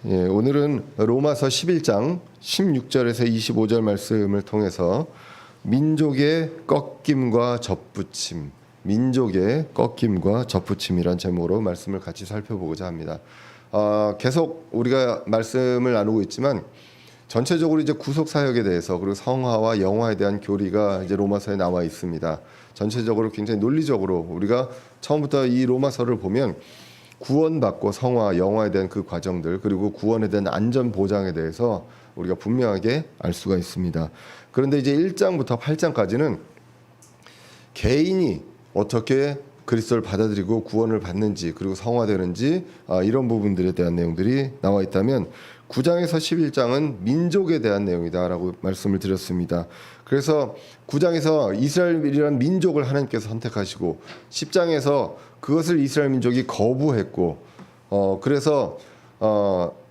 예, 오늘은 로마서 11장 16절에서 25절 말씀을 통해서 민족의 꺾임과 접붙임, 민족의 꺾임과 접붙임이란 제목으로 말씀을 같이 살펴보고자 합니다. 계속 우리가 말씀을 나누고 있지만 전체적으로 이제 구속 사역에 대해서 그리고 성화와 영화에 대한 교리가 이제 로마서에 나와 있습니다. 전체적으로 굉장히 논리적으로 우리가 처음부터 이 로마서를 보면 구원받고 성화, 영화에 대한 그 과정들 그리고 구원에 대한 안전 보장에 대해서 우리가 분명하게 알 수가 있습니다. 그런데 이제 1장부터 8장까지는 개인이 어떻게 그리스도를 받아들이고 구원을 받는지 그리고 성화되는지 이런 부분들에 대한 내용들이 나와 있다면 9장에서 11장은 민족에 대한 내용이다라고 말씀을 드렸습니다. 그래서 9장에서 이스라엘이라는 민족을 하나님께서 선택하시고 10장에서 그것을 이스라엘 민족이 거부했고 그래서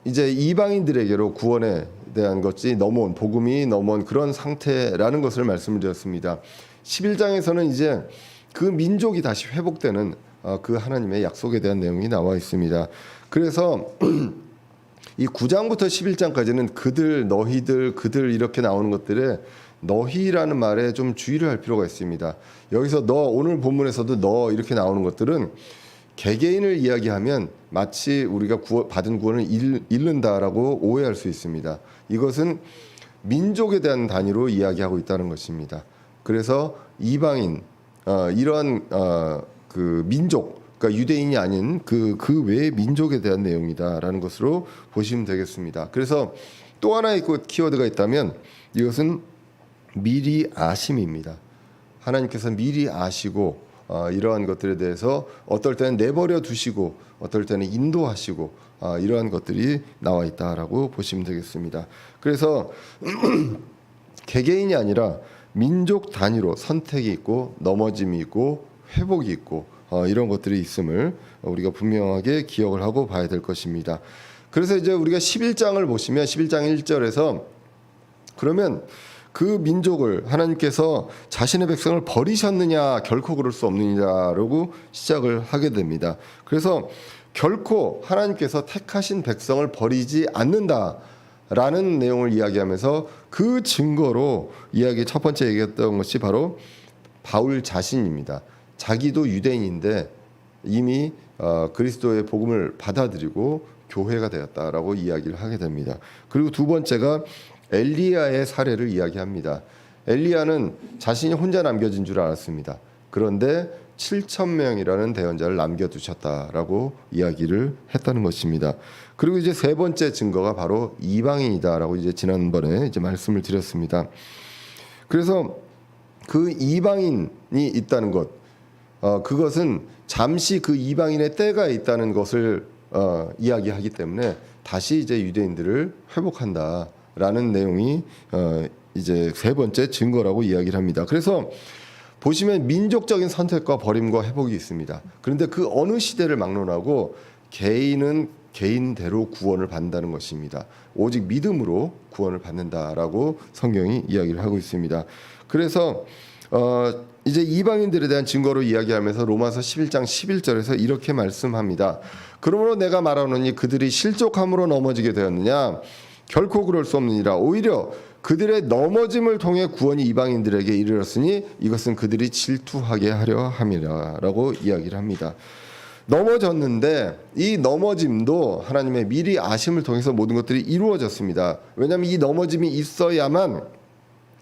이제 이방인들에게로 구원에 대한 것이 넘어온 복음이 넘어온 그런 상태라는 것을 말씀을 드렸습니다. 11장에서는 이제 그 민족이 다시 회복되는 그 하나님의 약속에 대한 내용이 나와 있습니다. 그래서 이 9장부터 11장까지는 그들, 너희들, 그들 이렇게 나오는 것들에 너희라는 말에 좀 주의를 할 필요가 있습니다. 여기서 너, 오늘 본문에서도 너 이렇게 나오는 것들은 개개인을 이야기하면 마치 우리가 받은 구원을 잃는다라고 오해할 수 있습니다. 이것은 민족에 대한 단위로 이야기하고 있다는 것입니다. 그래서 이방인 이러한 그 민족, 그러니까 유대인이 아닌 그 외의 민족에 대한 내용이다라는 것으로 보시면 되겠습니다. 그래서 또 하나의 그 키워드가 있다면 이것은 미리 아심입니다. 하나님께서 미리 아시고 이러한 것들에 대해서 어떨 때는 내버려 두시고 어떨 때는 인도하시고 이러한 것들이 나와 있다라고 보시면 되겠습니다. 그래서 개개인이 아니라 민족 단위로 선택이 있고 넘어짐이 있고 회복이 있고 이런 것들이 있음을 우리가 분명하게 기억을 하고 봐야 될 것입니다. 그래서 이제 우리가 11장을 보시면 11장 1절에서 그러면 그 민족을 하나님께서 자신의 백성을 버리셨느냐 결코 그럴 수 없느냐라고 시작을 하게 됩니다. 그래서 결코 하나님께서 택하신 백성을 버리지 않는다라는 내용을 이야기하면서 그 증거로 첫 번째 얘기했던 것이 바로 바울 자신입니다. 자기도 유대인인데 이미 그리스도의 복음을 받아들이고 교회가 되었다라고 이야기를 하게 됩니다. 그리고 두 번째가 엘리야의 사례를 이야기합니다. 엘리야는 자신이 혼자 남겨진 줄 알았습니다. 그런데 7,000명이라는 대언자를 남겨두셨다라고 이야기를 했다는 것입니다. 그리고 이제 세 번째 증거가 바로 이방인이다라고 이제 지난번에 이제 말씀을 드렸습니다. 그래서 그 이방인이 있다는 것, 그것은 잠시 그 이방인의 때가 있다는 것을 이야기하기 때문에 다시 이제 유대인들을 회복한다라는 내용이 이제 세 번째 증거라고 이야기를 합니다. 그래서 보시면 민족적인 선택과 버림과 회복이 있습니다. 그런데 그 어느 시대를 막론하고 개인은 개인대로 구원을 받는다는 것입니다. 오직 믿음으로 구원을 받는다라고 성경이 이야기를 하고 있습니다. 그래서 이제 이방인들에 대한 증거로 이야기하면서 로마서 11장 11절에서 이렇게 말씀합니다. 그러므로 내가 말하노니 그들이 실족함으로 넘어지게 되었느냐? 결코 그럴 수 없느니라. 오히려 그들의 넘어짐을 통해 구원이 이방인들에게 이르렀으니 이것은 그들이 질투하게 하려 함이라라고 이야기를 합니다. 넘어졌는데 이 넘어짐도 하나님의 미리 아심을 통해서 모든 것들이 이루어졌습니다. 왜냐하면 이 넘어짐이 있어야만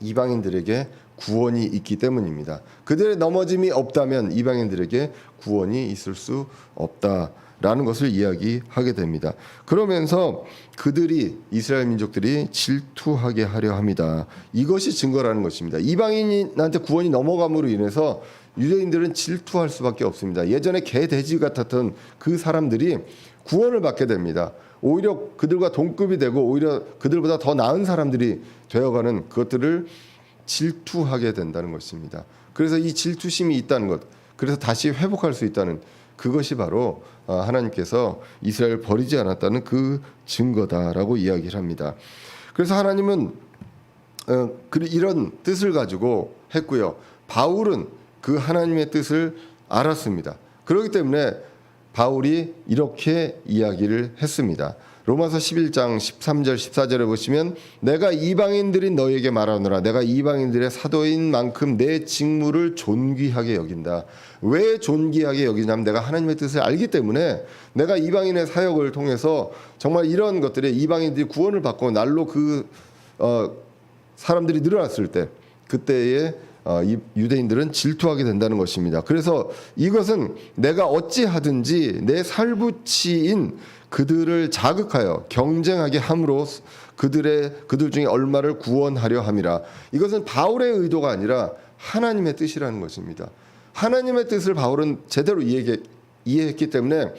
이방인들에게 구원이 있기 때문입니다. 그들의 넘어짐이 없다면 이방인들에게 구원이 있을 수 없다라는 것을 이야기하게 됩니다. 그러면서 그들이 이스라엘 민족들이 질투하게 하려 합니다. 이것이 증거라는 것입니다. 이방인한테 구원이 넘어감으로 인해서 유대인들은 질투할 수밖에 없습니다. 예전에 개 돼지 같았던 그 사람들이 구원을 받게 됩니다. 오히려 그들과 동급이 되고 오히려 그들보다 더 나은 사람들이 되어가는 그것들을 질투하게 된다는 것입니다. 그래서 이 질투심이 있다는 것, 그래서 다시 회복할 수 있다는 그것이 바로 하나님께서 이스라엘을 버리지 않았다는 그 증거다라고 이야기를 합니다. 그래서 하나님은 이런 뜻을 가지고 했고요. 바울은 그 하나님의 뜻을 알았습니다. 그렇기 때문에 바울이 이렇게 이야기를 했습니다. 로마서 11장 13절 14절에 보시면 내가 이방인들이 너에게 말하노라 내가 이방인들의 사도인 만큼 내 직무를 존귀하게 여긴다. 왜 존귀하게 여기냐면 내가 하나님의 뜻을 알기 때문에 내가 이방인의 사역을 통해서 정말 이런 것들에 이방인들이 구원을 받고 날로 그 사람들이 늘어났을 때 그때에 이 유대인들은 질투하게 된다는 것입니다. 그래서 이것은 내가 어찌하든지 내 살부치인 그들을 자극하여 경쟁하게 함으로 그들 중에 얼마를 구원하려 함이라. 이것은 바울의 의도가 아니라 하나님의 뜻이라는 것입니다. 하나님의 뜻을 바울은 제대로 이해했기 때문에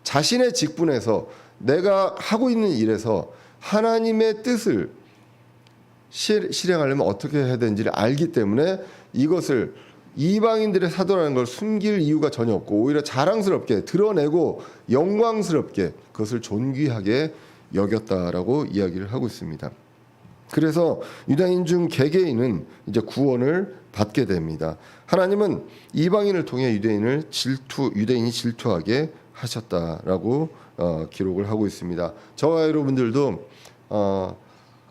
자신의 직분에서 내가 하고 있는 일에서 하나님의 뜻을 실행하려면 어떻게 해야 되는지를 알기 때문에 이것을 이방인들의 사도라는 걸 숨길 이유가 전혀 없고 오히려 자랑스럽게 드러내고 영광스럽게 그것을 존귀하게 여겼다라고 이야기를 하고 있습니다. 그래서 유다인 중 개개인은 이제 구원을 받게 됩니다. 하나님은 이방인을 통해 유대인이 질투하게 하셨다라고 기록을 하고 있습니다. 저와 여러분들도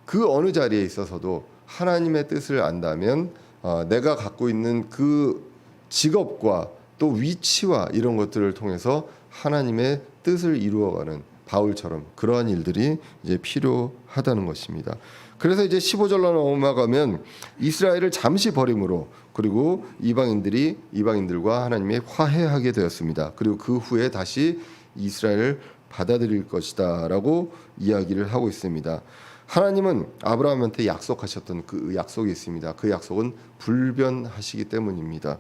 그 어느 자리에 있어서도 하나님의 뜻을 안다면 내가 갖고 있는 그 직업과 또 위치와 이런 것들을 통해서 하나님의 뜻을 이루어가는 바울처럼 그러한 일들이 이제 필요하다는 것입니다. 그래서 이제 15절로 넘어가면 이스라엘을 잠시 버림으로 그리고 이방인들과 하나님이 화해하게 되었습니다. 그리고 그 후에 다시 이스라엘을 받아들일 것이다라고 이야기를 하고 있습니다. 하나님은 아브라함한테 약속하셨던 그 약속이 있습니다. 그 약속은 불변하시기 때문입니다.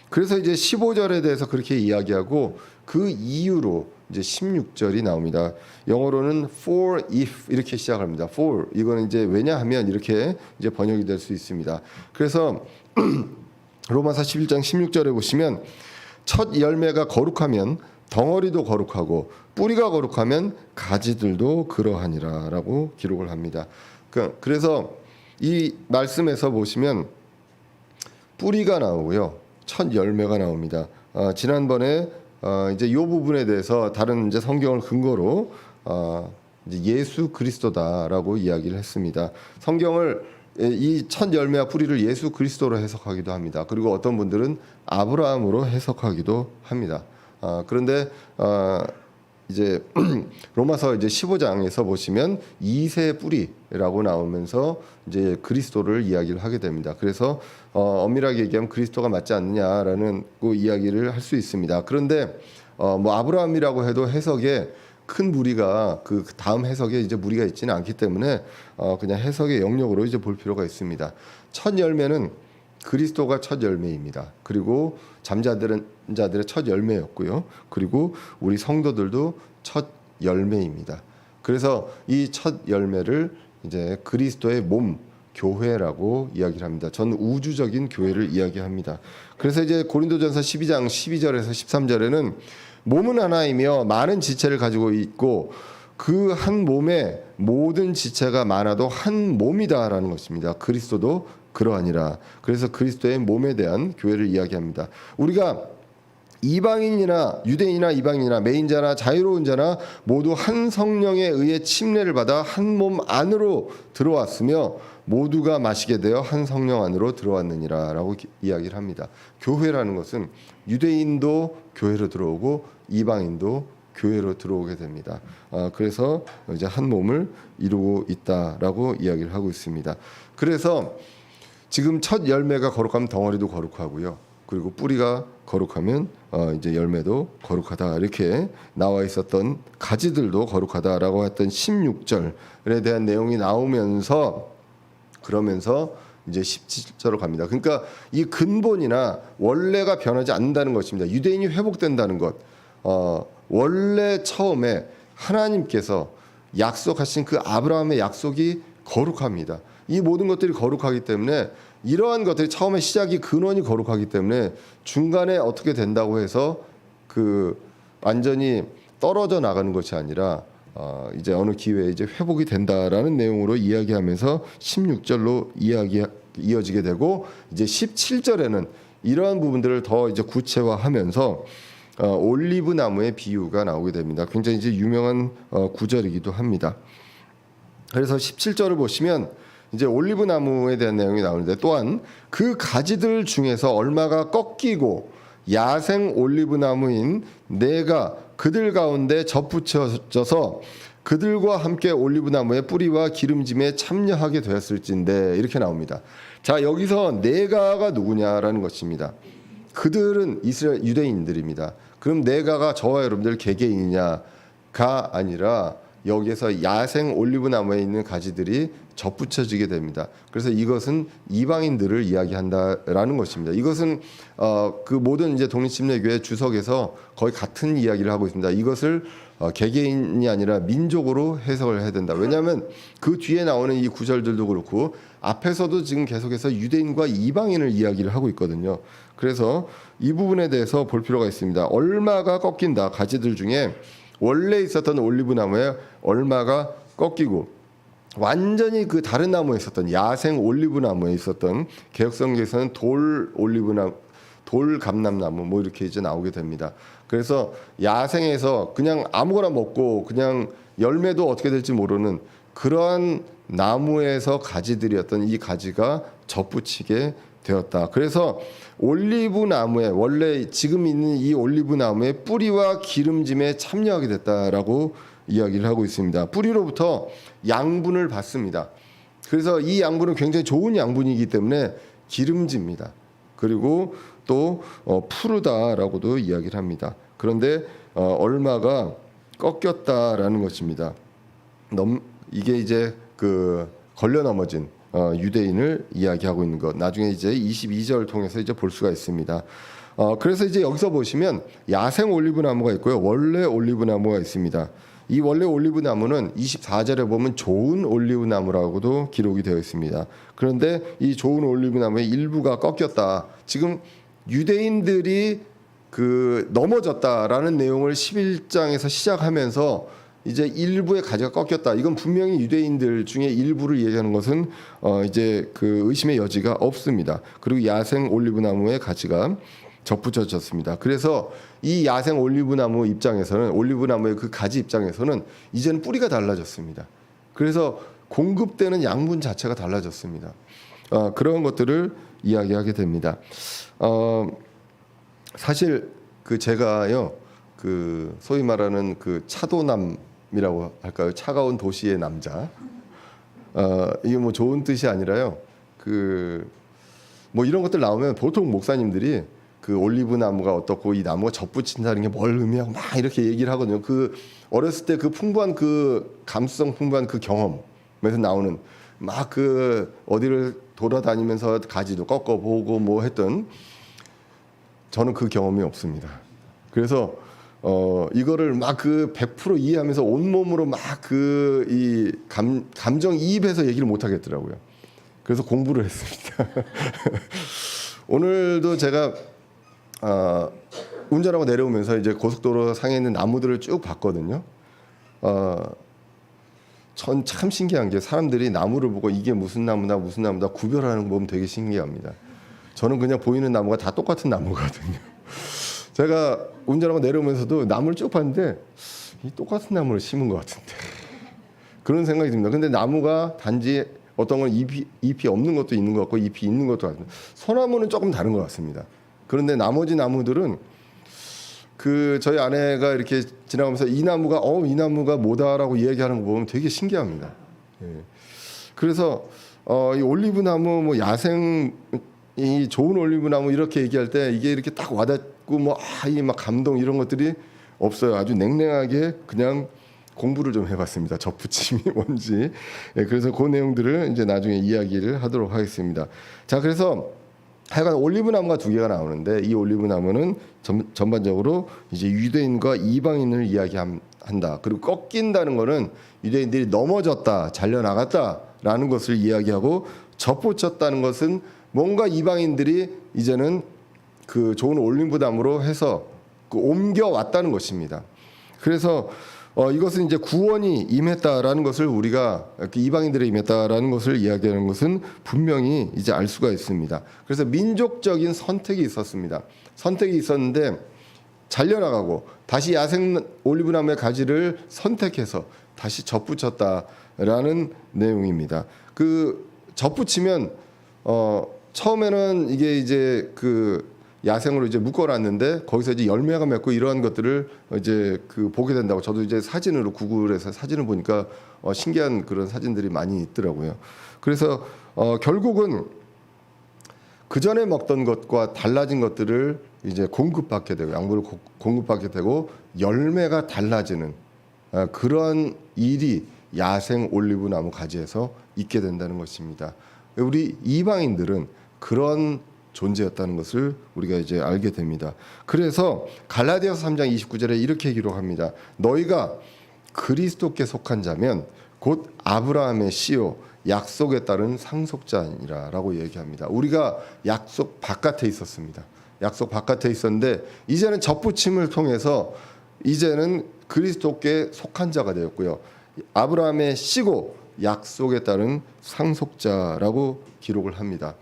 그래서 이제 15절에 대해서 그렇게 이야기하고 그 이유로 이제 16절이 나옵니다. 영어로는 for if 이렇게 시작합니다. for 이거는 이제 왜냐하면 이렇게 이제 번역이 될 수 있습니다. 그래서 로마서 11장 16절에 보시면 첫 열매가 거룩하면 덩어리도 거룩하고 뿌리가 거룩하면 가지들도 그러하니라라고 기록을 합니다. 그래서 이 말씀에서 보시면 뿌리가 나오고요, 첫 열매가 나옵니다. 지난번에 이제 이 부분에 대해서 다른 이제 성경을 근거로 이제 예수 그리스도다라고 이야기를 했습니다. 성경을 이 첫 열매와 뿌리를 예수 그리스도로 해석하기도 합니다. 그리고 어떤 분들은 아브라함으로 해석하기도 합니다. 그런데 이제 로마서 이제 15장에서 보시면 이세 뿌리라고 나오면서 이제 그리스도를 이야기를 하게 됩니다. 그래서 엄밀하게 얘기하면 그리스도가 맞지 않느냐라는 이야기를 할 수 있습니다. 그런데 뭐 아브라함이라고 해도 해석에 큰 무리가 그 다음 해석에 이제 무리가 있지는 않기 때문에 그냥 해석의 영역으로 이제 볼 필요가 있습니다. 첫 열매는 그리스도가 첫 열매입니다. 그리고 잠자들은 자들의 첫 열매였고요. 그리고 우리 성도들도 첫 열매입니다. 그래서 이 첫 열매를 이제 그리스도의 몸 교회라고 이야기를 합니다. 전 우주적인 교회를 이야기합니다. 그래서 이제 고린도전서 12장 12절에서 13절에는 몸은 하나이며 많은 지체를 가지고 있고 그 한 몸에 모든 지체가 많아도 한 몸이다라는 것입니다. 그리스도도 그러하니라. 그래서 그리스도의 몸에 대한 교회를 이야기합니다. 우리가 이방인이나 유대인이나 이방인이나 매인자나 자유로운 자나 모두 한 성령에 의해 침례를 받아 한 몸 안으로 들어왔으며 모두가 마시게 되어 한 성령 안으로 들어왔느니라라고 이야기를 합니다. 교회라는 것은 유대인도 교회로 들어오고 이방인도 교회로 들어오게 됩니다. 그래서 이제 한 몸을 이루고 있다라고 이야기를 하고 있습니다. 그래서 지금 첫 열매가 거룩하면 덩어리도 거룩하고요. 그리고 뿌리가 거룩하면 이제 열매도 거룩하다 이렇게 나와 있었던 가지들도 거룩하다라고 했던 16절에 대한 내용이 나오면서 그러면서 이제 17절로 갑니다. 그러니까 이 근본이나 원래가 변하지 않는다는 것입니다. 유대인이 회복된다는 것. 원래 처음에 하나님께서 약속하신 그 아브라함의 약속이 거룩합니다. 이 모든 것들이 거룩하기 때문에 이러한 것들이 처음에 시작이 근원이 거룩하기 때문에 중간에 어떻게 된다고 해서 그 완전히 떨어져 나가는 것이 아니라 이제 어느 기회에 이제 회복이 된다라는 내용으로 이야기하면서 16절로 이어지게 되고 이제 17절에는 이러한 부분들을 더 이제 구체화하면서 올리브 나무의 비유가 나오게 됩니다. 굉장히 이제 유명한 구절이기도 합니다. 그래서 17절을 보시면 이제 올리브 나무에 대한 내용이 나오는데, 또한 그 가지들 중에서 얼마가 꺾이고 야생 올리브 나무인 내가 그들 가운데 접붙여져서 그들과 함께 올리브 나무의 뿌리와 기름짐에 참여하게 되었을진데, 이렇게 나옵니다. 자, 여기서 내가가 누구냐라는 것입니다. 그들은 이스라엘 유대인들입니다. 그럼 내가가 저와 여러분들 개개인이냐가 아니라 여기에서 야생 올리브 나무에 있는 가지들이 접붙여지게 됩니다. 그래서 이것은 이방인들을 이야기한다라는 것입니다. 이것은 그 모든 이제 독립침례교회 주석에서 거의 같은 이야기를 하고 있습니다. 이것을 개개인이 아니라 민족으로 해석을 해야 된다. 왜냐하면 그 뒤에 나오는 이 구절들도 그렇고 앞에서도 지금 계속해서 유대인과 이방인을 이야기를 하고 있거든요. 그래서 이 부분에 대해서 볼 필요가 있습니다. 얼마가 꺾인다. 가지들 중에 원래 있었던 올리브 나무에 얼마가 꺾이고, 완전히 그 다른 나무에 있었던 야생 올리브 나무에 있었던, 개혁성경에서는 돌 올리브나무, 돌 감람나무 뭐 이렇게 이제 나오게 됩니다. 그래서 야생에서 그냥 아무거나 먹고 그냥 열매도 어떻게 될지 모르는 그러한 나무에서 가지들이었던 이 가지가 접붙이게 되었다. 그래서 올리브 나무에, 원래 지금 있는 이 올리브 나무의 뿌리와 기름짐에 참여하게 됐다라고 이야기를 하고 있습니다. 뿌리로부터 양분을 받습니다. 그래서 이 양분은 굉장히 좋은 양분이기 때문에 기름집니다. 그리고 또 푸르다라고도 이야기를 합니다. 그런데 얼마가 꺾였다라는 것입니다. 이게 이제 그 걸려 넘어진 유대인을 이야기하고 있는 것. 나중에 이제 22절 통해서 이제 볼 수가 있습니다. 그래서 이제 여기서 보시면 야생 올리브 나무가 있고요, 원래 올리브 나무가 있습니다. 이 원래 올리브 나무는 24절에 보면 좋은 올리브 나무라고도 기록이 되어 있습니다. 그런데 이 좋은 올리브 나무의 일부가 꺾였다. 지금 유대인들이 그 넘어졌다라는 내용을 11장에서 시작하면서 이제 일부의 가지가 꺾였다. 이건 분명히 유대인들 중에 일부를 얘기하는 것은 이제 그 의심의 여지가 없습니다. 그리고 야생 올리브 나무의 가지가 접붙여졌습니다. 그래서 이 야생 올리브 나무 입장에서는, 올리브 나무의 그 가지 입장에서는 이제는 뿌리가 달라졌습니다. 그래서 공급되는 양분 자체가 달라졌습니다. 그런 것들을 이야기하게 됩니다. 사실 그 제가요, 그 소위 말하는 그 차도남이라고 할까요? 차가운 도시의 남자. 이게 뭐 좋은 뜻이 아니라요. 그 뭐 이런 것들 나오면 보통 목사님들이 그 올리브 나무가 어떻고 이 나무가 접붙인다는 게 뭘 의미하고 막 이렇게 얘기를 하거든요. 그 어렸을 때 그 풍부한 그 감수성 풍부한 그 경험에서 나오는 막 그 어디를 돌아다니면서 가지도 꺾어보고 뭐 했던, 저는 그 경험이 없습니다. 그래서 이거를 막 그 100% 이해하면서 온몸으로 막 그 이 감정이입해서 얘기를 못 하겠더라고요. 그래서 공부를 했습니다. 오늘도 제가 운전하고 내려오면서 이제 고속도로 상에 있는 나무들을 쭉 봤거든요. 전 참 신기한 게 사람들이 나무를 보고 이게 무슨 나무다 무슨 나무다 구별하는 거 보면 되게 신기합니다. 저는 그냥 보이는 나무가 다 똑같은 나무거든요. 제가 운전하고 내려오면서도 나무를 쭉 봤는데 이 똑같은 나무를 심은 것 같은데 그런 생각이 듭니다. 근데 나무가 단지 어떤 건 잎이 없는 것도 있는 것 같고 잎이 있는 것도 같고, 소나무는 조금 다른 것 같습니다. 그런데 나머지 나무들은 그 저희 아내가 이렇게 지나가면서 이 나무가 뭐다라고 이야기하는 거 보면 되게 신기합니다. 예. 그래서 이 올리브 나무 뭐 야생 이 좋은 올리브 나무 이렇게 얘기할 때 이게 이렇게 딱 와닿고 뭐 이 막 감동 이런 것들이 없어요. 아주 냉랭하게 그냥 공부를 좀 해봤습니다. 접붙임이 뭔지. 예, 그래서 그 내용들을 이제 나중에 이야기를 하도록 하겠습니다. 자, 그래서 하여간 올리브 나무가 두 개가 나오는데 이 올리브 나무는 전반적으로 이제 유대인과 이방인을 이야기한다. 그리고 꺾인다는 거는 유대인들이 넘어졌다, 잘려나갔다라는 것을 이야기하고, 접붙였다는 것은 뭔가 이방인들이 이제는 그 좋은 올리브 나무로 해서 그 옮겨왔다는 것입니다. 그래서 이것은 이제 구원이 임했다라는 것을, 우리가 이방인들에 임했다라는 것을 이야기하는 것은 분명히 이제 알 수가 있습니다. 그래서 민족적인 선택이 있었습니다. 선택이 있었는데 잘려나가고 다시 야생 올리브나무의 가지를 선택해서 다시 접붙였다라는 내용입니다. 그 접붙이면 처음에는 이게 이제 그 야생으로 이제 묶어놨는데 거기서 이제 열매가 맺고 이러한 것들을 이제 그 보게 된다고. 저도 이제 사진으로 구글에서 사진을 보니까 신기한 그런 사진들이 많이 있더라고요. 그래서 결국은 그 전에 먹던 것과 달라진 것들을 이제 공급받게 되고 양분을 공급받게 되고 열매가 달라지는 그런 일이 야생 올리브 나무 가지에서 있게 된다는 것입니다. 우리 이방인들은 그런 존재였다는 것을 우리가 이제 알게 됩니다. 그래서 갈라디아서 3장 29절에 이렇게 기록합니다. 너희가 그리스도께 속한 자면 곧 아브라함의 씨요 약속에 따른 상속자니라라고 얘기합니다. 우리가 약속 바깥에 있었습니다. 약속 바깥에 있었는데 이제는 접붙임을 통해서 이제는 그리스도께 속한 자가 되었고요. 아브라함의 씨고 약속에 따른 상속자라고 기록을 합니다.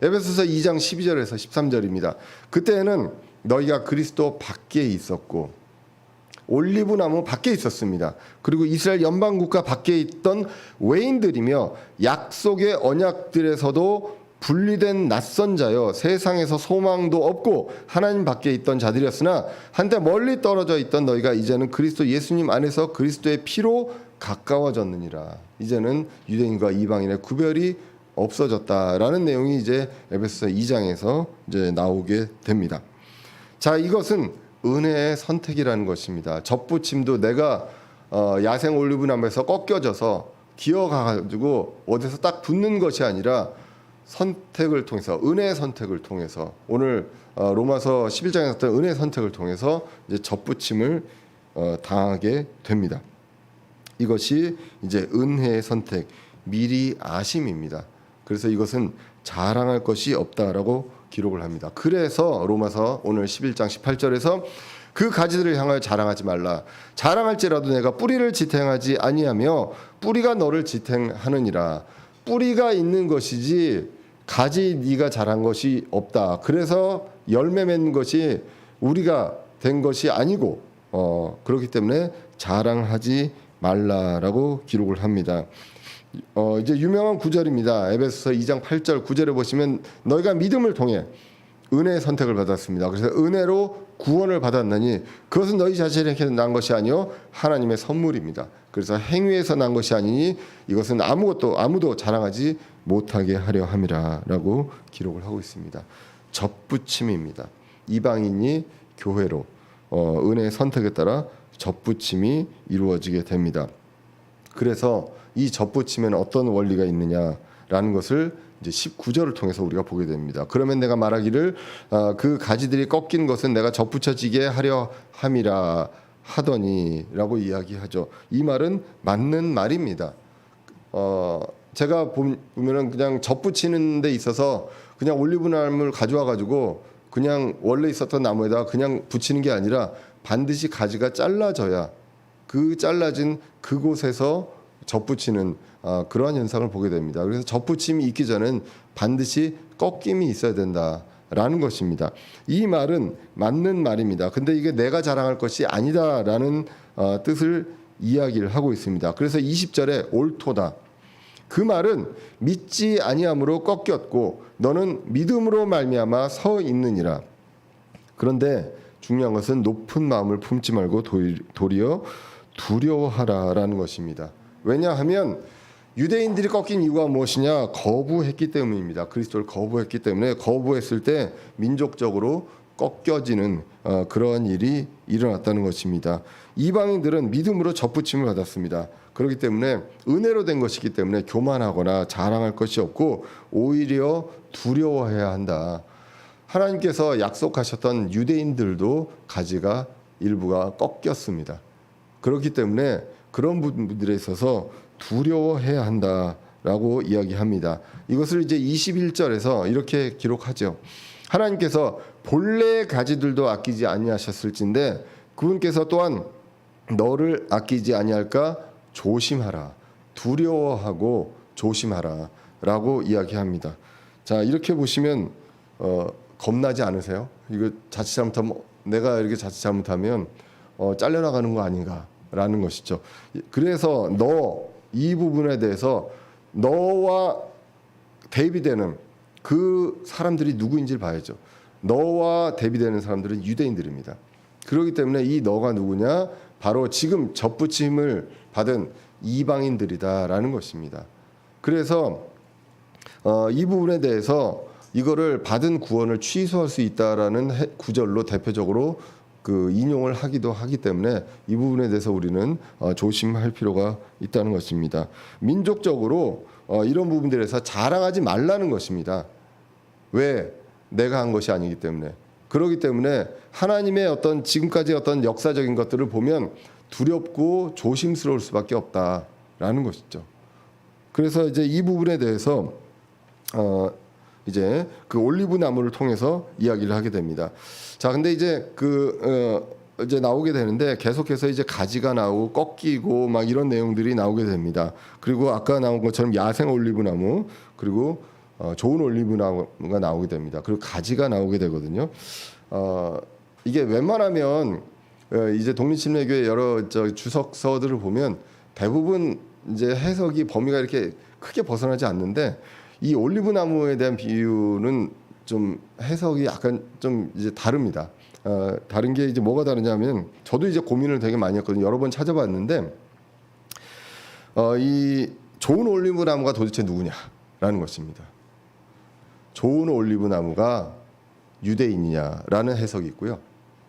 에베소서 2장 12절에서 13절입니다. 그때는 너희가 그리스도 밖에 있었고 올리브 나무 밖에 있었습니다. 그리고 이스라엘 연방 국가 밖에 있던 외인들이며 약속의 언약들에서도 분리된 낯선 자여 세상에서 소망도 없고 하나님 밖에 있던 자들이었으나 한때 멀리 떨어져 있던 너희가 이제는 그리스도 예수님 안에서 그리스도의 피로 가까워졌느니라. 이제는 유대인과 이방인의 구별이 없어졌다라는 내용이 이제 에베소서 2장에서 이제 나오게 됩니다. 자, 이것은 은혜의 선택이라는 것입니다. 접붙임도 내가 야생 올리브나무에서 꺾여져서 기어가가지고 어디서 딱 붙는 것이 아니라 선택을 통해서, 은혜의 선택을 통해서, 오늘 로마서 11장에 나왔던 은혜의 선택을 통해서 이제 접붙임을 당하게 됩니다. 이것이 이제 은혜의 선택, 미리 아심입니다. 그래서 이것은 자랑할 것이 없다라고 기록을 합니다. 그래서 로마서 오늘 11장 18절에서 그 가지들을 향하여 자랑하지 말라. 자랑할지라도 내가 뿌리를 지탱하지 아니하며 뿌리가 너를 지탱하느니라. 뿌리가 있는 것이지 가지 네가 자란 것이 없다. 그래서 열매 맺는 것이 우리가 된 것이 아니고 그렇기 때문에 자랑하지 말라라고 기록을 합니다. 이제 유명한 구절입니다. 에베소서 2장 8절 9절에 보시면 너희가 믿음을 통해 은혜의 선택을 받았습니다. 그래서 은혜로 구원을 받았나니 그것은 너희 자신에게 난 것이 아니요 하나님의 선물입니다. 그래서 행위에서 난 것이 아니니 이것은 아무도 자랑하지 못하게 하려 함이라라고 기록을 하고 있습니다. 접붙임입니다. 이방인이 교회로 은혜의 선택에 따라 접붙임이 이루어지게 됩니다. 그래서 이 접붙임에는 어떤 원리가 있느냐라는 것을 이제 19절을 통해서 우리가 보게 됩니다. 그러면 내가 말하기를 그 가지들이 꺾인 것은 내가 접붙여지게 하려 함이라 하더니라고 이야기하죠. 이 말은 맞는 말입니다. 제가 보면은 그냥 접붙이는 데 있어서 그냥 올리브나무를 가져와 가지고 그냥 원래 있었던 나무에다 그냥 붙이는 게 아니라 반드시 가지가 잘라져야 그 잘라진 그곳에서 접붙이는 그러한 현상을 보게 됩니다. 그래서 접붙임이 있기 전엔 반드시 꺾임이 있어야 된다라는 것입니다. 이 말은 맞는 말입니다. 근데 이게 내가 자랑할 것이 아니다라는 뜻을 이야기를 하고 있습니다. 그래서 20절에 옳도다. 그 말은 믿지 아니함으로 꺾였고 너는 믿음으로 말미암아 서 있느니라. 그런데 중요한 것은 높은 마음을 품지 말고 도리어 두려워하라라는 것입니다. 왜냐하면 유대인들이 꺾인 이유가 무엇이냐? 거부했기 때문입니다. 그리스도를 거부했기 때문에 거부했을 때 민족적으로 꺾여지는 그러한 일이 일어났다는 것입니다. 이방인들은 믿음으로 접붙임을 받았습니다. 그렇기 때문에 은혜로 된 것이기 때문에 교만하거나 자랑할 것이 없고 오히려 두려워해야 한다. 하나님께서 약속하셨던 유대인들도 가지가 일부가 꺾였습니다. 그렇기 때문에 그런 분들에 있어서 두려워해야 한다라고 이야기합니다. 이것을 이제 21절에서 이렇게 기록하죠. 하나님께서 본래의 가지들도 아끼지 아니하셨을진데 그분께서 또한 너를 아끼지 아니할까 조심하라. 두려워하고 조심하라라고 이야기합니다. 자, 이렇게 보시면 겁나지 않으세요? 이거 자칫 잘못하면 내가 이렇게 자칫 잘못하면 잘려나가는 거 아닌가라는 것이죠. 그래서 이 부분에 대해서 너와 대비되는 그 사람들이 누구인지를 봐야죠. 너와 대비되는 사람들은 유대인들입니다. 그렇기 때문에 이 너가 누구냐? 바로 지금 접붙임을 받은 이방인들이다라는 것입니다. 그래서 이 부분에 대해서 이거를 받은 구원을 취소할 수 있다라는 구절로 대표적으로 그 인용을 하기도 하기 때문에 이 부분에 대해서 우리는 조심할 필요가 있다는 것입니다. 민족적으로 이런 부분들에서 자랑하지 말라는 것입니다. 왜? 내가 한 것이 아니기 때문에. 그렇기 때문에 하나님의 어떤 지금까지 어떤 역사적인 것들을 보면 두렵고 조심스러울 수밖에 없다라는 것이죠. 그래서 이제 이 부분에 대해서 이제 그 올리브 나무를 통해서 이야기를 하게 됩니다. 자, 근데 이제 이제 나오게 되는데 계속해서 이제 가지가 나오고 꺾이고 막 이런 내용들이 나오게 됩니다. 그리고 아까 나온 것처럼 야생 올리브 나무 그리고 좋은 올리브 나무가 나오게 됩니다. 그리고 가지가 나오게 되거든요. 이게 웬만하면 이제 독립침례교회 여러 주석서들을 보면 대부분 이제 해석이 범위가 이렇게 크게 벗어나지 않는데 이 올리브 나무에 대한 비유는 좀 해석이 약간 좀 이제 다릅니다. 다른 게 이제 뭐가 다르냐면 저도 이제 고민을 되게 많이 했거든요. 여러 번 찾아봤는데 이 좋은 올리브 나무가 도대체 누구냐라는 것입니다. 좋은 올리브 나무가 유대인이냐라는 해석이 있고요.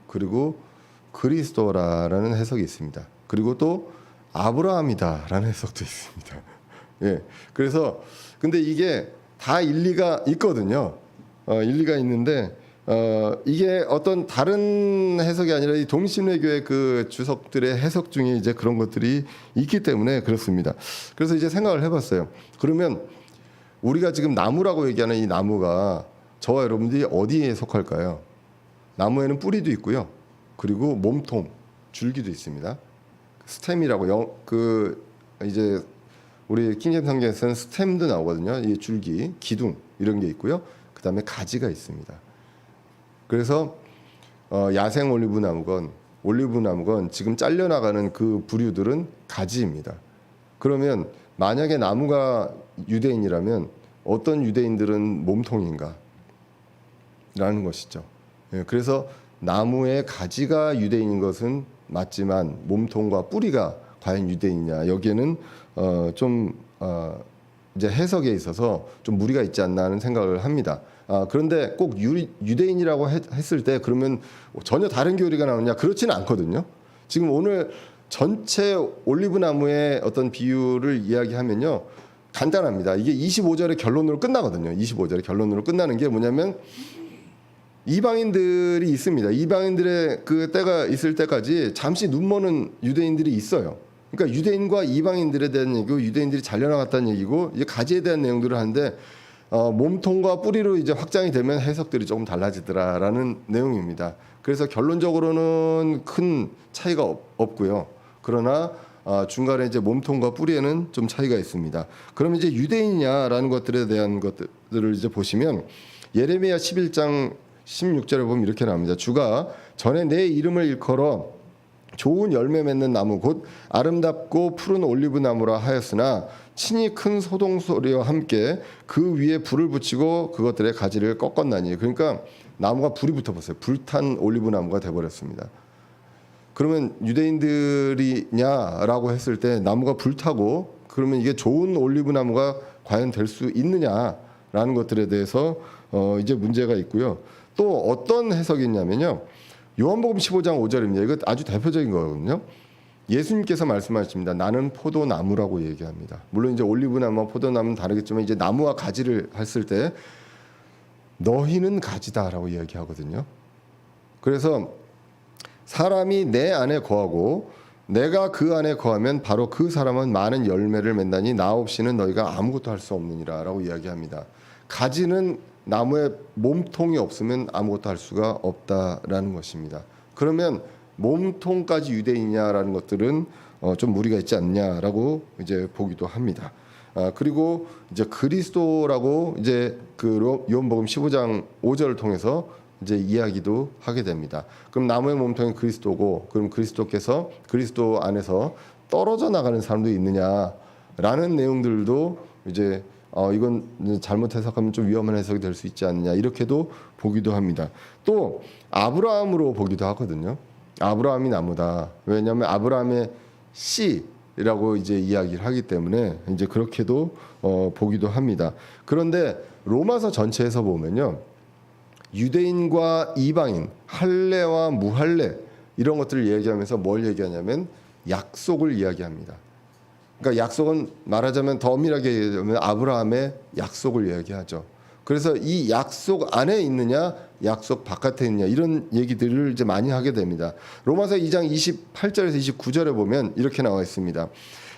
그리고 그리스도라는 해석이 있습니다. 그리고 또 아브라함이다라는 해석도 있습니다. 예. 그래서 근데 이게 다 일리가 있거든요. 일리가 있는데 이게 어떤 다른 해석이 아니라 이 동심례교회 그 주석들의 해석 중에 이제 그런 것들이 있기 때문에 그렇습니다. 그래서 이제 생각을 해봤어요. 그러면 우리가 지금 나무라고 얘기하는 이 나무가 저와 여러분들이 어디에 속할까요? 나무에는 뿌리도 있고요. 그리고 몸통, 줄기도 있습니다. 스템이라고 이제 우리 킹제임스 성경에서는 스템도 나오거든요. 이 줄기, 기둥 이런 게 있고요. 그다음에 가지가 있습니다. 그래서 야생 올리브 나무건 지금 잘려나가는 그 부류들은 가지입니다. 그러면 만약에 나무가 유대인이라면 어떤 유대인들은 몸통인가? 라는 것이죠. 예, 그래서 나무의 가지가 유대인인 것은 맞지만 몸통과 뿌리가 과연 유대인이냐 여기에는 이제 해석에 있어서 좀 무리가 있지 않나 하는 생각을 합니다. 그런데 꼭 유대인이라고 했을 때 그러면 전혀 다른 교리가 나오느냐 그렇지는 않거든요. 지금 오늘 전체 올리브 나무의 어떤 비유를 이야기하면요 간단합니다. 이게 25절의 결론으로 끝나거든요. 25절의 결론으로 끝나는 게 뭐냐면 이방인들이 있습니다. 이방인들의 그 때가 있을 때까지 잠시 눈머는 유대인들이 있어요. 그러니까 유대인과 이방인들에 대한 얘기고 유대인들이 잘려나갔다는 얘기고 이제 가지에 대한 내용들을 하는데 몸통과 뿌리로 이제 확장이 되면 해석들이 조금 달라지더라라는 내용입니다. 그래서 결론적으로는 큰 차이가 없고요. 그러나 중간에 이제 몸통과 뿌리에는 좀 차이가 있습니다. 그러면 이제 유대인이냐라는 것들에 대한 것들을 이제 보시면 예레미야 11장 16절에 보면 이렇게 나옵니다. 주가 전에 내 이름을 일컬어 좋은 열매 맺는 나무 곧 아름답고 푸른 올리브 나무라 하였으나 친히 큰 소동소리와 함께 그 위에 불을 붙이고 그것들의 가지를 꺾었나니. 그러니까 나무가 불이 붙어버렸어요. 불탄 올리브 나무가 돼버렸습니다. 그러면 유대인들이냐라고 했을 때 나무가 불타고 그러면 이게 좋은 올리브 나무가 과연 될 수 있느냐라는 것들에 대해서 이제 문제가 있고요. 또 어떤 해석이 있냐면요. 요한복음 15장 5절입니다. 이거 아주 대표적인 거거든요. 예수님께서 말씀하십니다. 나는 포도나무라고 얘기합니다. 물론 이제 올리브나무와 포도나무는 다르겠지만 이제 나무와 가지를 했을 때 너희는 가지다라고 이야기하거든요. 그래서 사람이 내 안에 거하고 내가 그 안에 거하면 바로 그 사람은 많은 열매를 맺나니 나 없이는 너희가 아무것도 할 수 없느니라라고 이야기합니다. 가지는 나무에 몸통이 없으면 아무것도 할 수가 없다라는 것입니다. 그러면 몸통까지 유대인이냐라는 것들은 좀 무리가 있지 않냐라고 이제 보기도 합니다. 그리고 이제 그리스도라고 이제 그 요한복음 15장 5절을 통해서 이제 이야기도 하게 됩니다. 그럼 나무의 몸통이 그리스도고, 그럼 그리스도께서 그리스도 안에서 떨어져 나가는 사람도 있느냐라는 내용들도 이제 이건 잘못 해석하면 좀 위험한 해석이 될 수 있지 않느냐, 이렇게도 보기도 합니다. 또 아브라함으로 보기도 하거든요. 아브라함이 나무다. 왜냐하면 아브라함의 씨라고 이제 이야기를 하기 때문에 이제 그렇게도 보기도 합니다. 그런데 로마서 전체에서 보면요, 유대인과 이방인, 할례와 무할례 이런 것들을 얘기하면서 뭘 얘기하냐면 약속을 이야기합니다. 그러니까 약속은 말하자면 더 엄밀하게 얘기하면 아브라함의 약속을 이야기하죠. 그래서 이 약속 안에 있느냐, 약속 바깥에 있느냐, 이런 얘기들을 이제 많이 하게 됩니다. 로마서 2장 28절에서 29절에 보면 이렇게 나와 있습니다.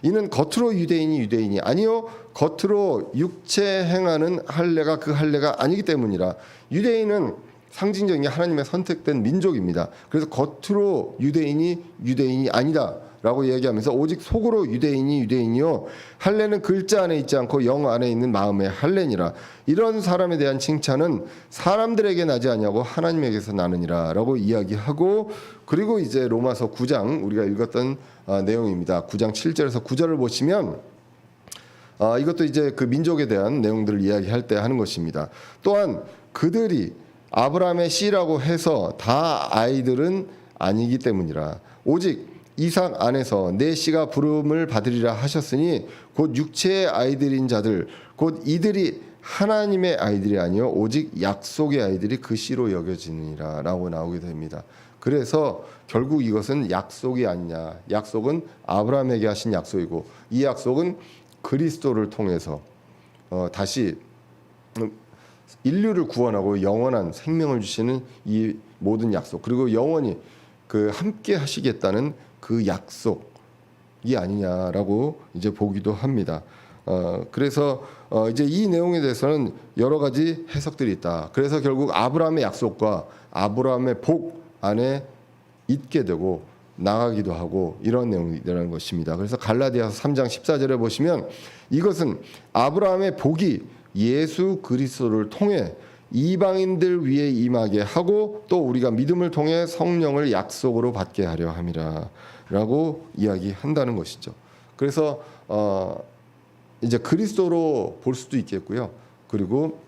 이는 겉으로 유대인이 아니요 겉으로 육체 행하는 할례가 그 할례가 아니기 때문이라. 유대인은 상징적인 하나님의 선택된 민족입니다. 그래서 겉으로 유대인이 아니다 라고 얘기하면서 오직 속으로 유대인이요 할례는 글자 안에 있지 않고 영 안에 있는 마음의 할례니라. 이런 사람에 대한 칭찬은 사람들에게 나지 아니하고 하나님에게서 나느니라 라고 이야기하고, 그리고 이제 로마서 9장 우리가 읽었던 내용입니다. 9장 7절에서 9절을 보시면 이것도 이제 그 민족에 대한 내용들을 이야기할 때 하는 것입니다. 또한 그들이 아브라함의 씨라고 해서 다 아이들은 아니기 때문이라. 오직 이삭 안에서 내 씨가 부름을 받으리라 하셨으니 곧 육체의 아이들인 자들 곧 이들이 하나님의 아이들이 아니요 오직 약속의 아이들이 그 씨로 여겨지느니라 라고 나오게 됩니다. 그래서 결국 이것은 약속이 아니냐, 약속은 아브라함에게 하신 약속이고 이 약속은 그리스도를 통해서 다시 인류를 구원하고 영원한 생명을 주시는 이 모든 약속, 그리고 영원히 그 함께 하시겠다는 그 약속이 아니냐라고 이제 보기도 합니다. 그래서 이제 이 내용에 대해서는 여러 가지 해석들이 있다. 그래서 결국 아브라함의 약속과 아브라함의 복 안에 있게 되고 나가기도 하고 이런 내용이라는 것입니다. 그래서 갈라디아서 3장 14절에 보시면 이것은 아브라함의 복이 예수 그리스도를 통해 이방인들 위에 임하게 하고 또 우리가 믿음을 통해 성령을 약속으로 받게 하려 함이라 라고 이야기한다는 것이죠. 그래서 이제 그리스도로 볼 수도 있겠고요. 그리고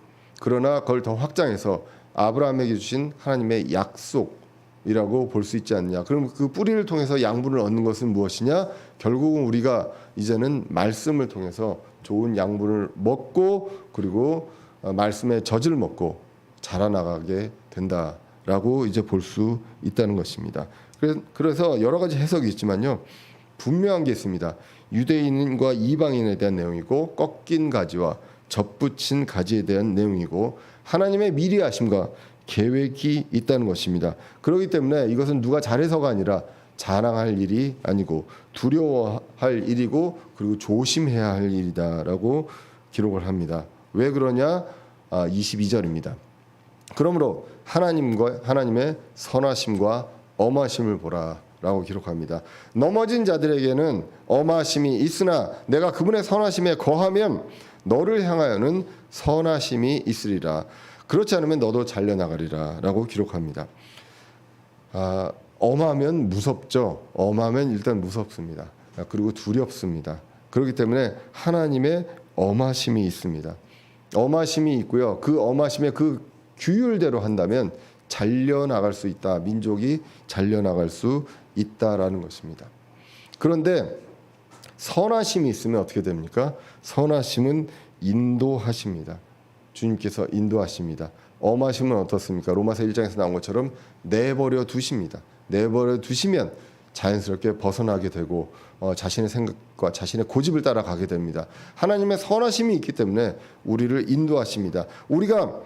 그러나 그걸 더 확장해서 아브라함에게 주신 하나님의 약속이라고 볼 수 있지 않느냐. 그럼 그 뿌리를 통해서 양분을 얻는 것은 무엇이냐? 결국은 우리가 이제는 말씀을 통해서 좋은 양분을 먹고 그리고 말씀의 젖을 먹고 자라나가게 된다라고 이제 볼 수 있다는 것입니다. 그래서 여러 가지 해석이 있지만요, 분명한 게 있습니다. 유대인과 이방인에 대한 내용이고 꺾인 가지와 접붙인 가지에 대한 내용이고 하나님의 미리 하심과 계획이 있다는 것입니다. 그렇기 때문에 이것은 누가 잘해서가 아니라 자랑할 일이 아니고 두려워할 일이고 그리고 조심해야 할 일이다라고 기록을 합니다. 왜 그러냐? 22절입니다. 그러므로 하나님의 선하심과 엄하심을 보라라고 기록합니다. 넘어진 자들에게는 엄하심이 있으나 내가 그분의 선하심에 거하면 너를 향하여는 선하심이 있으리라. 그렇지 않으면 너도 잘려나가리라라고 기록합니다. 엄하면 무섭죠. 엄하면 일단 무섭습니다. 그리고 두렵습니다. 그렇기 때문에 하나님의 엄하심이 있습니다. 엄하심이 있고요. 그 엄하심의 그 규율대로 한다면 잘려나갈 수 있다. 민족이 잘려나갈 수 있다라는 것입니다. 그런데 선하심이 있으면 어떻게 됩니까? 선하심은 인도하십니다. 주님께서 인도하십니다. 엄하심은 어떻습니까? 로마서 1장에서 나온 것처럼 내버려 두십니다. 내버려 두시면 자연스럽게 벗어나게 되고 자신의 생각과 자신의 고집을 따라가게 됩니다. 하나님의 선하심이 있기 때문에 우리를 인도하십니다. 우리가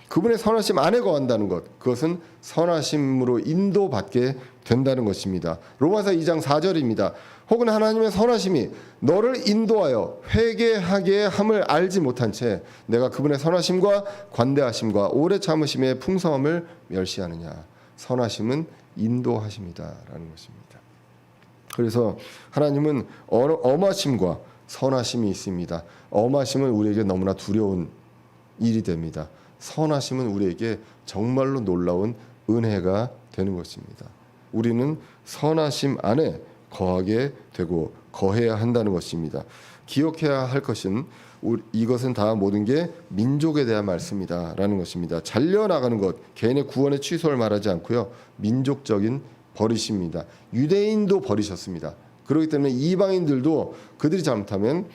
그분의 선하심 안에 거한다는 것, 그것은 선하심으로 인도받게 된다는 것입니다. 로마서 2장 4절입니다. 혹은 하나님의 선하심이 너를 인도하여 회개하게 함을 알지 못한 채 내가 그분의 선하심과 관대하심과 오래 참으심의 풍성함을 멸시하느냐. 선하심은 인도하심이다라는 것입니다. 그래서 하나님은 엄하심과 선하심이 있습니다. 엄하심은 우리에게 너무나 두려운 일이 됩니다. 선하심은 우리에게 정말로 놀라운 은혜가 되는 것입니다. 우리는 선하심 안에 거하게 되고 거해야 한다는 것입니다. 기억해야 할 것은 이것은 다 모든 게 민족에 대한 말씀이다라는 것입니다. 잘려나가는 것, 개인의 구원의 취소를 말하지 않고요. 민족적인 버리십니다. 유대인도 버리셨습니다. 그렇기 때문에 이방인들도 그들이 잘못하면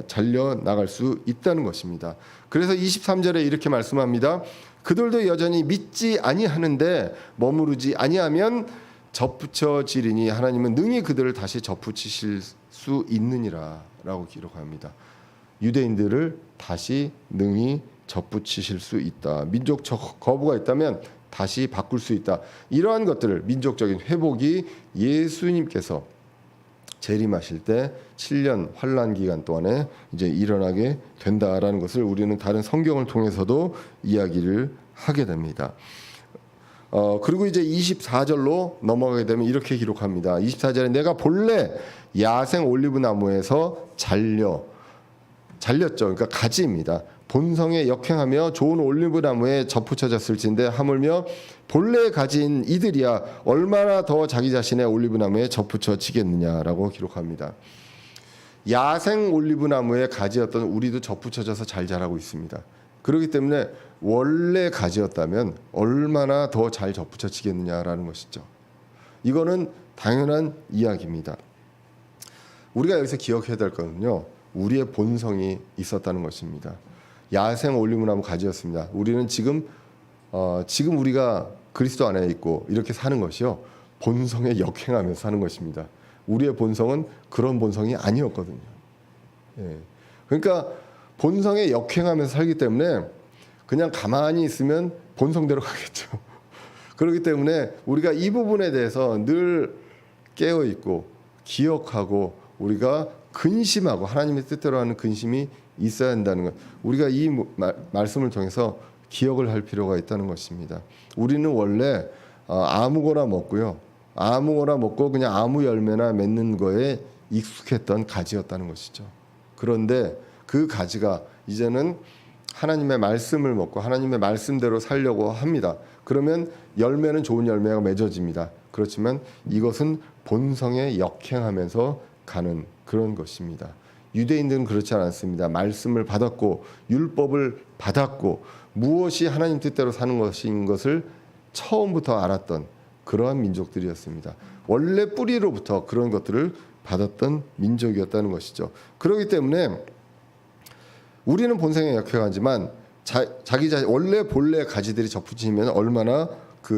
잘려나갈 수 있다는 것입니다. 그래서 23절에 이렇게 말씀합니다. 그들도 여전히 믿지 아니하는데 머무르지 아니하면 접붙여지리니 하나님은 능히 그들을 다시 접붙이실 수 있느니라 라고 기록합니다. 유대인들을 다시 능히 접붙이실 수 있다. 민족 거부가 있다면 다시 바꿀 수 있다. 이러한 것들을 민족적인 회복이 예수님께서 재림하실 때 7년 환란 기간 동안에 이제 일어나게 된다라는 것을 우리는 다른 성경을 통해서도 이야기를 하게 됩니다. 그리고 이제 24절로 넘어가게 되면 이렇게 기록합니다. 24절에 내가 본래 야생 올리브 나무에서 잘렸죠. 그러니까 가지입니다. 본성에 역행하며 좋은 올리브 나무에 접붙여졌을진데 하물며 본래 가진 이들이야 얼마나 더 자기 자신의 올리브 나무에 접붙여지겠느냐라고 기록합니다. 야생 올리브 나무의 가지였던 우리도 접붙여져서 잘 자라고 있습니다. 그렇기 때문에 원래 가지였다면 얼마나 더 잘 접붙여지겠느냐라는 것이죠. 이거는 당연한 이야기입니다. 우리가 여기서 기억해야 될 것은요. 우리의 본성이 있었다는 것입니다. 야생 올리브나무 가지였습니다. 우리는 지금 우리가 그리스도 안에 있고 이렇게 사는 것이요. 본성에 역행하면서 사는 것입니다. 우리의 본성은 그런 본성이 아니었거든요. 예. 그러니까 본성에 역행하면서 살기 때문에 그냥 가만히 있으면 본성대로 가겠죠. 그렇기 때문에 우리가 이 부분에 대해서 늘 깨어 있고 기억하고 우리가 근심하고 하나님의 뜻대로 하는 근심이 있어야 한다는 것. 우리가 이 말씀을 통해서 기억을 할 필요가 있다는 것입니다. 우리는 원래 아무거나 먹고요. 아무거나 먹고 그냥 아무 열매나 맺는 거에 익숙했던 가지였다는 것이죠. 그런데 그 가지가 이제는 하나님의 말씀을 먹고 하나님의 말씀대로 살려고 합니다. 그러면 열매는 좋은 열매가 맺어집니다. 그렇지만 이것은 본성에 역행하면서 가는 그런 것입니다. 유대인들은 그렇지 않았습니다. 말씀을 받았고 율법을 받았고 무엇이 하나님 뜻대로 사는 것인 것을 처음부터 알았던 그러한 민족들이었습니다. 원래 뿌리로부터 그런 것들을 받았던 민족이었다는 것이죠. 그렇기 때문에 우리는 본성에 역행하지만 자기 자신 원래 본래 가지들이 접붙이면 얼마나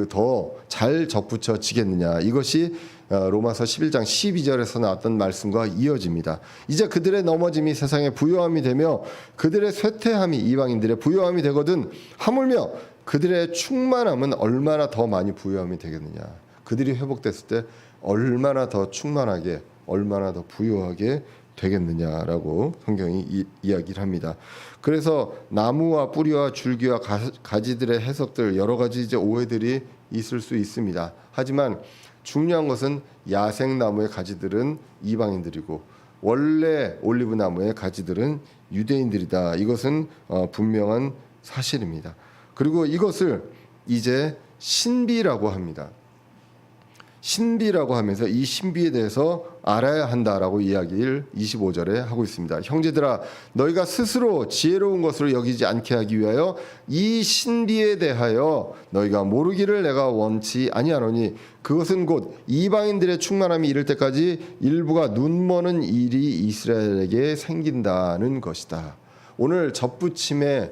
더 잘 접붙여지겠느냐. 이것이 로마서 11장 12절에서 나왔던 말씀과 이어집니다. 이제 그들의 넘어짐이 세상의 부요함이 되며 그들의 쇠퇴함이 이방인들의 부요함이 되거든 하물며 그들의 충만함은 얼마나 더 많이 부요함이 되겠느냐. 그들이 회복됐을 때 얼마나 더 충만하게 얼마나 더 부요하게 되겠느냐라고 성경이 이야기를 합니다. 그래서 나무와 뿌리와 줄기와 가지들의 해석들 여러 가지 이제 오해들이 있을 수 있습니다. 하지만 중요한 것은 야생 나무의 가지들은 이방인들이고 원래 올리브 나무의 가지들은 유대인들이다. 이것은 분명한 사실입니다. 그리고 이것을 이제 신비라고 합니다. 신비라고 하면서 이 신비에 대해서 알아야 한다라고 이야기를 25절에 하고 있습니다. 형제들아 너희가 스스로 지혜로운 것으로 여기지 않게 하기 위하여 이 신비에 대하여 너희가 모르기를 내가 원치 아니하노니 그것은 곧 이방인들의 충만함이 이를 때까지 일부가 눈머는 일이 이스라엘에게 생긴다는 것이다. 오늘 접붙임의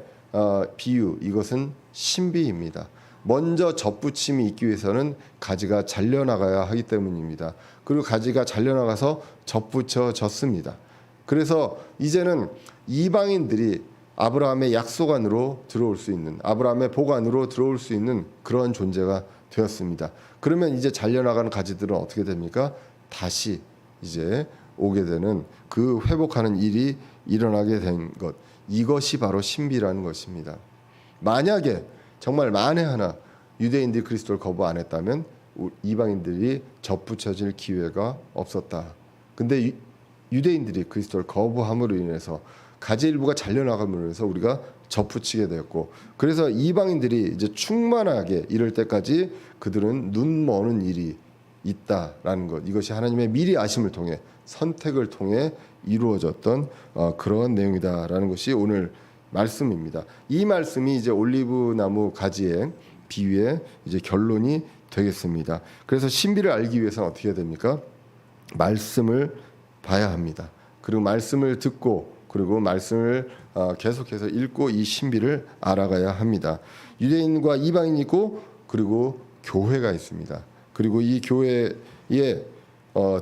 비유 이것은 신비입니다. 먼저 접붙임이 있기 위해서는 가지가 잘려나가야 하기 때문입니다. 그리고 가지가 잘려나가서 접붙여졌습니다. 그래서 이제는 이방인들이 아브라함의 약속 안으로 들어올 수 있는 아브라함의 복 안으로 들어올 수 있는 그런 존재가 되었습니다. 그러면 이제 잘려나가는 가지들은 어떻게 됩니까? 다시 이제 오게 되는 그 회복하는 일이 일어나게 된 것. 이것이 바로 신비라는 것입니다. 만약에 정말 만에 하나 유대인들이 그리스도를 거부 안 했다면 이방인들이 접붙여질 기회가 없었다. 근데 유대인들이 그리스도를 거부함으로 인해서 가지 일부가 잘려나감으로 인해서 우리가 접붙이게 되었고, 그래서 이방인들이 이제 충만하게 이를 때까지 그들은 눈 머는 일이 있다라는 것, 이것이 하나님의 미리 아심을 통해 선택을 통해 이루어졌던 그런 내용이다라는 것이 오늘 말씀입니다. 이 말씀이 이제 올리브 나무 가지의 비유의 이제 결론이 되겠습니다. 그래서 신비를 알기 위해서는 어떻게 해야 됩니까? 말씀을 봐야 합니다. 그리고 말씀을 듣고, 그리고 말씀을 계속해서 읽고 이 신비를 알아가야 합니다. 유대인과 이방인이 있고, 그리고 교회가 있습니다. 그리고 이 교회에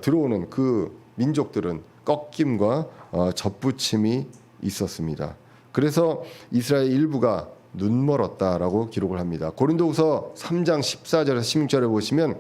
들어오는 그 민족들은 꺾임과 접붙임이 있었습니다. 그래서 이스라엘 일부가 눈멀었다라고 기록을 합니다. 고린도후서 3장 14절에서 16절에 보시면,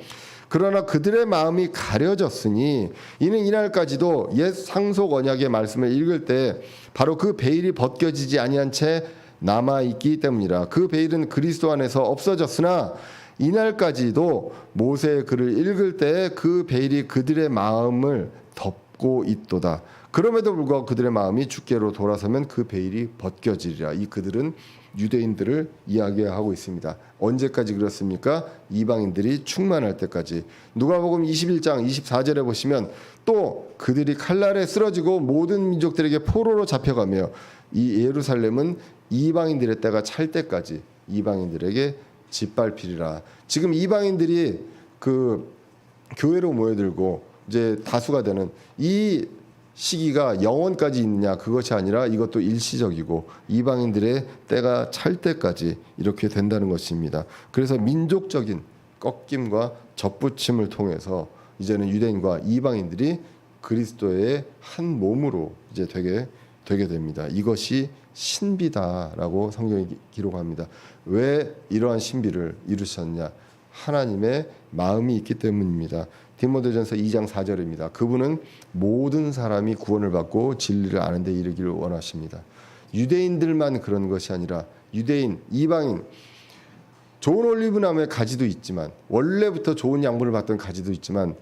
그러나 그들의 마음이 가려졌으니 이는 이날까지도 옛 상속 언약의 말씀을 읽을 때 바로 그 베일이 벗겨지지 아니한 채 남아 있기 때문이라. 그 베일은 그리스도 안에서 없어졌으나 이날까지도 모세의 글을 읽을 때 그 베일이 그들의 마음을 덮고 있도다. 그럼에도 불구하고 그들의 마음이 주께로 돌아서면 그 베일이 벗겨지리라. 이 그들은 유대인들을 이야기하고 있습니다. 언제까지 그렇습니까? 이방인들이 충만할 때까지. 누가복음 21장 24절에 보시면, 또 그들이 칼날에 쓰러지고 모든 민족들에게 포로로 잡혀가며 이 예루살렘은 이방인들의 때가 찰 때까지 이방인들에게 짓밟히리라. 지금 이방인들이 그 교회로 모여들고 이제 다수가 되는 이 시기가 영원까지 있느냐, 그것이 아니라 이것도 일시적이고 이방인들의 때가 찰 때까지 이렇게 된다는 것입니다. 그래서 민족적인 꺾임과 접붙임을 통해서 이제는 유대인과 이방인들이 그리스도의 한 몸으로 이제 되게 됩니다. 이것이 신비다라고 성경이 기록합니다. 왜 이러한 신비를 이루셨냐? 하나님의 마음이 있기 때문입니다. 디모데전서 2장 4절입니다. 그분은 모든 사람이 구원을 받고 진리를 아는 데 이르기를 원하십니다. 유대인들만 그런 것이 아니라 유대인, 이방인, 좋은 올리브나무의 가지도 있지만, 원래부터 좋은 양분을 받던 가지도 있지만,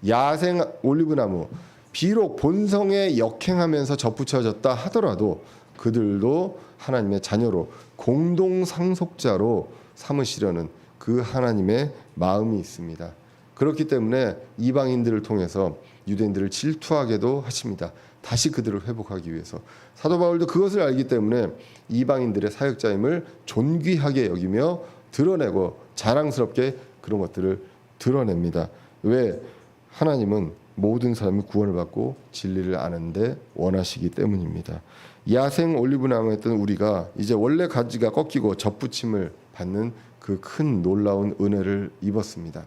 야생 올리브나무, 비록 본성에 역행하면서 접붙여졌다 하더라도 그들도 하나님의 자녀로 공동 상속자로 삼으시려는 그 하나님의 마음이 있습니다. 그렇기 때문에 이방인들을 통해서 유대인들을 질투하게도 하십니다. 다시 그들을 회복하기 위해서. 사도 바울도 그것을 알기 때문에 이방인들의 사역자임을 존귀하게 여기며 드러내고 자랑스럽게 그런 것들을 드러냅니다. 왜? 하나님은 모든 사람이 구원을 받고 진리를 아는데 원하시기 때문입니다. 야생 올리브나무였던 우리가 이제 원래 가지가 꺾이고 접붙임을 받는 그 큰 놀라운 은혜를 입었습니다.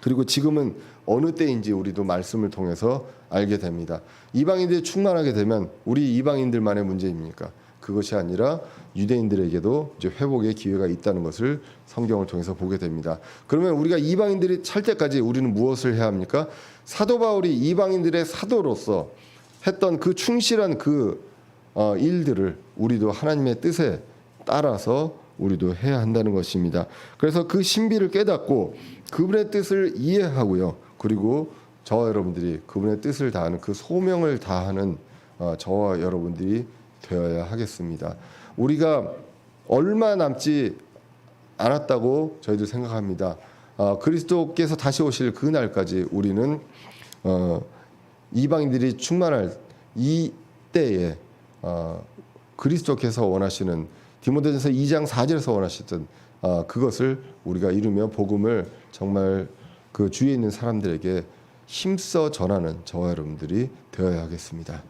그리고 지금은 어느 때인지 우리도 말씀을 통해서 알게 됩니다. 이방인들이 충만하게 되면 우리 이방인들만의 문제입니까? 그것이 아니라 유대인들에게도 이제 회복의 기회가 있다는 것을 성경을 통해서 보게 됩니다. 그러면 우리가 이방인들이 찰 때까지 우리는 무엇을 해야 합니까? 사도 바울이 이방인들의 사도로서 했던 그 충실한 그 일들을 우리도 하나님의 뜻에 따라서 우리도 해야 한다는 것입니다. 그래서 그 신비를 깨닫고 그분의 뜻을 이해하고요. 그리고 저와 여러분들이 그분의 뜻을 다하는 그 소명을 다하는 저와 여러분들이 되어야 하겠습니다. 우리가 얼마 남지 않았다고 저희들 생각합니다. 그리스도께서 다시 오실 그 날까지 우리는 이방인들이 충만할 이 때에 그리스도께서 원하시는 디모데전서 2장 4절에서 원하셨던 그것을 우리가 이루며 복음을 정말 그 주위에 있는 사람들에게 힘써 전하는 저와 여러분들이 되어야 하겠습니다.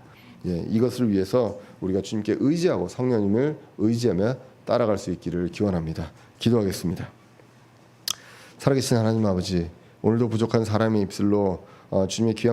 예, 이것을 위해서 우리가 주님께 의지하고 성령님을 의지하며 따라갈 수 있기를 기원합니다. 기도하겠습니다. 살아계신 하나님 아버지, 오늘도 부족한 사람의 입술로 주님의 귀한